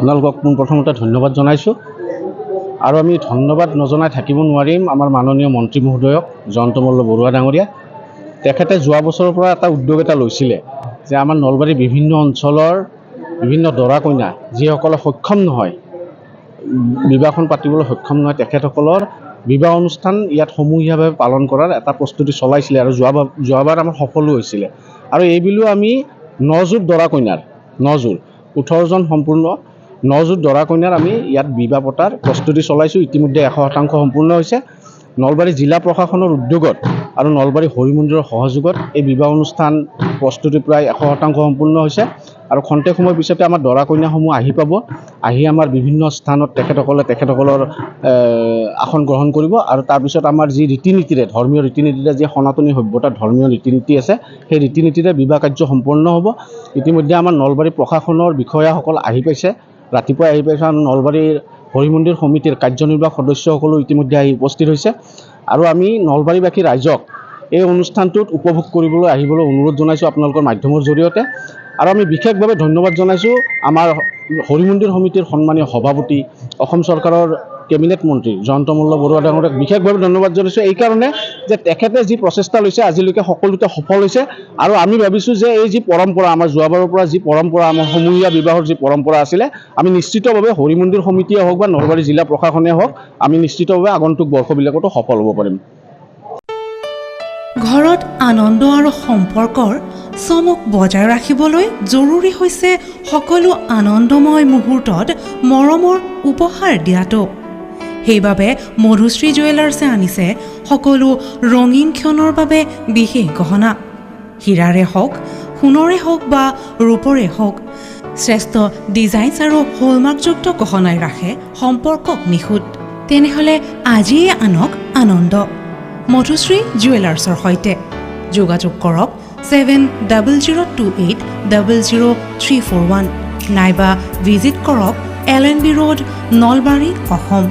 আপোনালোকক পোনপ্ৰথমতে ধন্যবাদ জনাইছোঁ আৰু আমি ধন্যবাদ নজনাই থাকিব নোৱাৰিম আমাৰ মাননীয় মন্ত্ৰী মহোদয়ক জয়ন্ত মল্ল বৰুৱা ডাঙৰীয়া। তেখেতে যোৱা বছৰৰ পৰা এটা উদ্যোগ এটা লৈছিলে যে আমাৰ নলবাৰীৰ বিভিন্ন অঞ্চলৰ বিভিন্ন দৰা কইনা যিসকলে সক্ষম নহয়, বিবাহখন পাতিবলৈ সক্ষম নহয়, তেখেতসকলৰ বিবাহ অনুষ্ঠান ইয়াত সমূহীয়াভাৱে পালন কৰাৰ এটা প্ৰস্তুতি চলাইছিলে আৰু যোৱাবাৰ আমাৰ সফলো হৈছিলে। আৰু এইবুলিও আমি 9 জোৰ দৰা কইনাৰ 9 জোৰ 18জন সম্পূৰ্ণ 9 জোৰ দৰা কইনাৰ আমি ইয়াত বিবাহ পতাৰ প্ৰস্তুতি চলাইছোঁ। ইতিমধ্যে 100% সম্পূৰ্ণ হৈছে। নলবাৰী জিলা প্ৰশাসনৰ উদ্যোগত আৰু নলবাৰী হৰি মন্দিৰৰ সহযোগত এই বিবাহ অনুষ্ঠান প্ৰস্তুতি প্ৰায় 100% সম্পূৰ্ণ হৈছে আৰু খন্তেক সময়ৰ পিছতে আমাৰ দৰা কইনাসমূহ আহি পাব। আহি আমাৰ বিভিন্ন স্থানত তেখেতসকলৰ আসন গ্ৰহণ কৰিব আৰু তাৰপিছত আমাৰ যি ৰীতি নীতিৰে ধৰ্মীয় ৰীতি নীতিৰে যি সনাতনী সভ্যতাৰ ধৰ্মীয় ৰীতি নীতি আছে সেই ৰীতি নীতিৰে বিবাহ কাৰ্য সম্পন্ন হ'ব। ইতিমধ্যে আমাৰ নলবাৰী প্ৰশাসনৰ বিষয়াসকল আহি পাইছে, ৰাতিপুৱাই আহি পাইছে আৰু নলবাৰীৰ হৰি মন্দিৰ সমিতিৰ কাৰ্যনিৰ্বাহক সদস্যসকলো ইতিমধ্যে আহি উপস্থিত হৈছে আৰু আমি নলবাৰীবাসী ৰাইজক এই অনুষ্ঠানটোত উপভোগ কৰিবলৈ আহিবলৈ অনুৰোধ জনাইছোঁ আপোনালোকৰ মাধ্যমৰ জৰিয়তে। আৰু আমি বিশেষভাৱে ধন্যবাদ জনাইছোঁ আমাৰ হৰি মন্দিৰ সমিতিৰ সন্মানীয় সভাপতি অসম চৰকাৰৰ কেবিনেট মন্ত্ৰী জয়ন্ত মল্ল বৰুৱা ডাঙৰীয়াক বিশেষভাৱে ধন্যবাদ জনাইছোঁ এইকাৰণে যে তেখেতে যি প্ৰচেষ্টা লৈছে আজিলৈকে সকলোতে সফল হৈছে আৰু আমি ভাবিছোঁ যে এই যি পৰম্পৰা আমাৰ যোৱাবাৰৰ পৰা যি পৰম্পৰা আমাৰ সমূহীয়া বিবাহৰ যি পৰম্পৰা আছিলে আমি নিশ্চিতভাৱে হৰি মন্দিৰ সমিতিয়ে হওক বা নলবাৰী জিলা প্ৰশাসনে হওক আমি নিশ্চিতভাৱে আগন্তুক বৰ্ষবিলাকতো সফল হ'ব পাৰিম। ঘৰত আনন্দ আৰু সম্পৰ্কৰ চমক বজাই ৰাখিবলৈ জৰুৰী হৈছে সকলো আনন্দময় মুহূৰ্তত মৰমৰ উপহাৰ দিয়াটো। সেইবাবে মধুশ্ৰী জুৱেলাৰ্ছে আনিছে সকলো ৰঙীন ক্ষণৰ বাবে বিশেষ গহনা। হীৰাৰে হওক, সোণৰে হওক বা ৰূপৰে হওক, শ্ৰেষ্ঠ ডিজাইনছ আৰু হলমাৰ্কযুক্ত গহনাই ৰাখে সম্পৰ্কক নিখুঁত। তেনেহ'লে আজিয়ে আনক আনন্দ মধুশ্ৰী জুৱেলাৰ্ছৰ সৈতে। যোগাযোগ কৰক 7028000341 নাইবা ভিজিট কৰক LNB ৰোড, নলবাৰী, অসম।